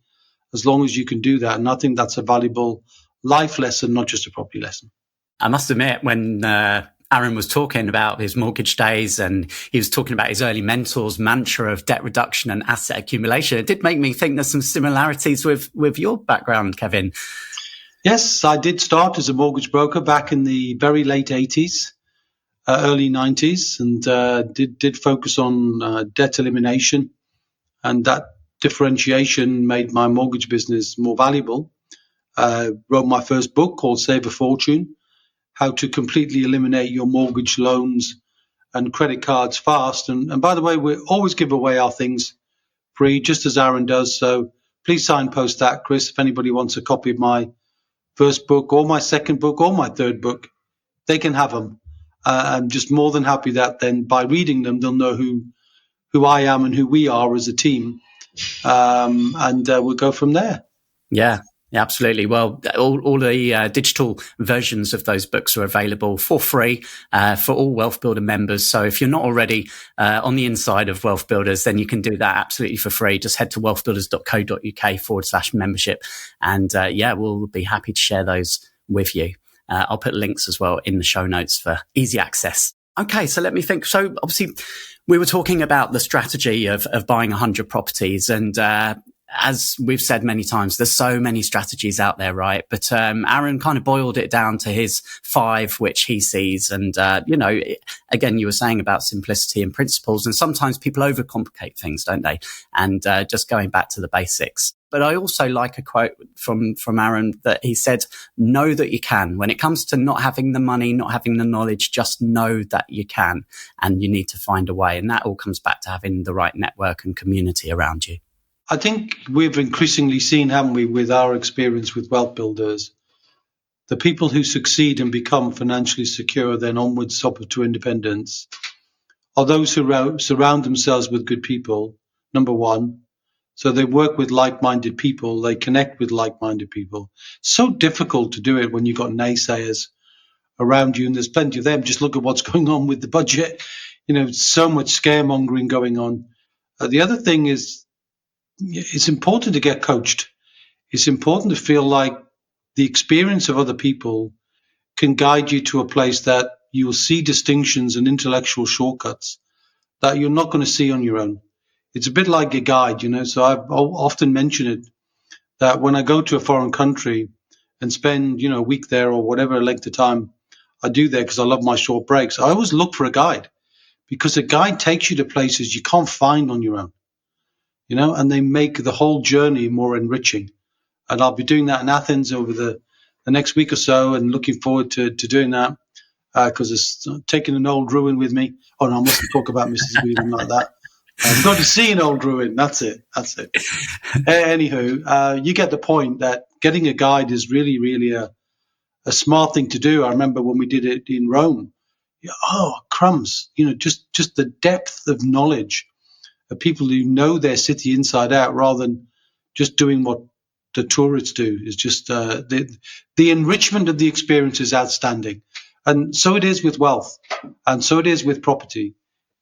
as long as you can do that. And I think that's a valuable life lesson, not just a property lesson. I must admit, when Aran was talking about his mortgage days and he was talking about his early mentors' mantra of debt reduction and asset accumulation, it did make me think there's some similarities with your background, Kevin. Yes, I did start as a mortgage broker back in the very late 80s, early 90s, and did focus on debt elimination. And that differentiation made my mortgage business more valuable. Wrote my first book called Save a Fortune, How to Completely Eliminate Your Mortgage Loans and Credit Cards Fast. And by the way, we always give away our things free, just as Aran does. So please signpost that, Chris, if anybody wants a copy of my first book or my second book or my third book, they can have them. I'm just more than happy that then by reading them, they'll know who I am and who we are as a team. And we'll go from there. Yeah, absolutely. Well, all the digital versions of those books are available for free for all Wealth Builder members. So if you're not already on the inside of Wealth Builders, then you can do that absolutely for free. Just head to wealthbuilders.co.uk/membership. And we'll be happy to share those with you. I'll put links as well in the show notes for easy access. Okay, so let me think. So obviously we were talking about the strategy of buying 100 properties, and as we've said many times, there's so many strategies out there, right? But Aran kind of boiled it down to his 5, which he sees. And, again, you were saying about simplicity and principles, and sometimes people overcomplicate things, don't they? And just going back to the basics. But I also like a quote from Aran that he said, know that you can. When it comes to not having the money, not having the knowledge, just know that you can, and you need to find a way. And that all comes back to having the right network and community around you. I think we've increasingly seen, haven't we, with our experience with Wealth Builders, the people who succeed and become financially secure, then onwards up to independence, are those who surround themselves with good people, number one. So they work with like-minded people, they connect with like-minded people. So difficult to do it when you've got naysayers around you, and there's plenty of them. Just look at what's going on with the budget. So much scaremongering going on. The other thing is, it's important to get coached. It's important to feel like the experience of other people can guide you to a place that you'll see distinctions and intellectual shortcuts that you're not going to see on your own. It's a bit like a guide, so I've often mentioned it, that when I go to a foreign country and spend, a week there or whatever length of time I do there, because I love my short breaks, I always look for a guide, because a guide takes you to places you can't find on your own. And they make the whole journey more enriching. And I'll be doing that in Athens over the next week or so, and looking forward to doing that, because it's taking an old ruin with me. Oh, no, I mustn't talk about Mrs. Whelan like that. I've got to see an old ruin. That's it. Anywho, you get the point that getting a guide is really, really a smart thing to do. I remember when we did it in Rome. Oh, crumbs. Just the depth of knowledge of people who know their city inside out, rather than just doing what the tourists do. Is just the enrichment of the experience is outstanding. And so it is with wealth, and so it is with property.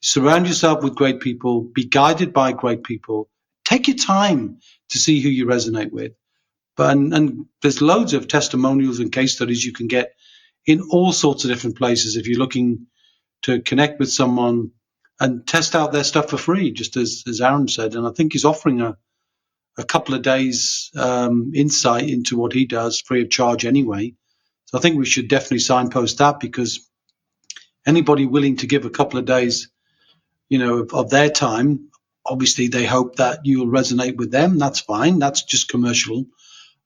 Surround yourself with great people, be guided by great people, take your time to see who you resonate with. And there's loads of testimonials and case studies you can get in all sorts of different places if you're looking to connect with someone and test out their stuff for free, just as Aran said. And I think he's offering a couple of days insight into what he does free of charge anyway. So I think we should definitely signpost that, because anybody willing to give a couple of days, of their time, obviously they hope that you'll resonate with them. That's fine. That's just commercial.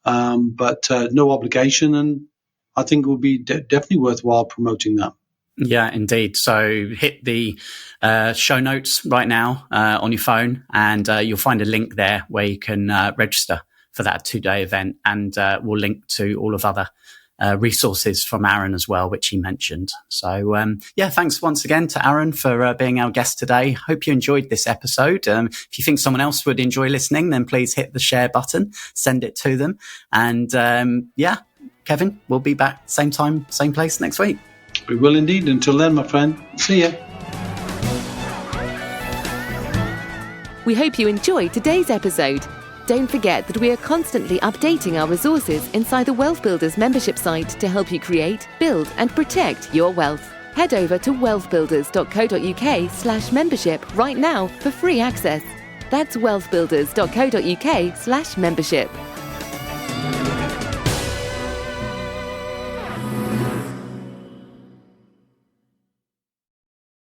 But no obligation. And I think it would be definitely worthwhile promoting that. Yeah, indeed. So hit the show notes right now on your phone, and you'll find a link there where you can register for that 2-day event. And we'll link to all of other resources from Aran as well, which he mentioned. So, thanks once again to Aran for being our guest today. Hope you enjoyed this episode. If you think someone else would enjoy listening, then please hit the share button, send it to them. And Kevin, we'll be back same time, same place next week. We will indeed. Until then, my friend, see ya. We hope you enjoyed today's episode. Don't forget that we are constantly updating our resources inside the WealthBuilders membership site to help you create, build and protect your wealth. Head over to wealthbuilders.co.uk/membership right now for free access. That's wealthbuilders.co.uk/membership.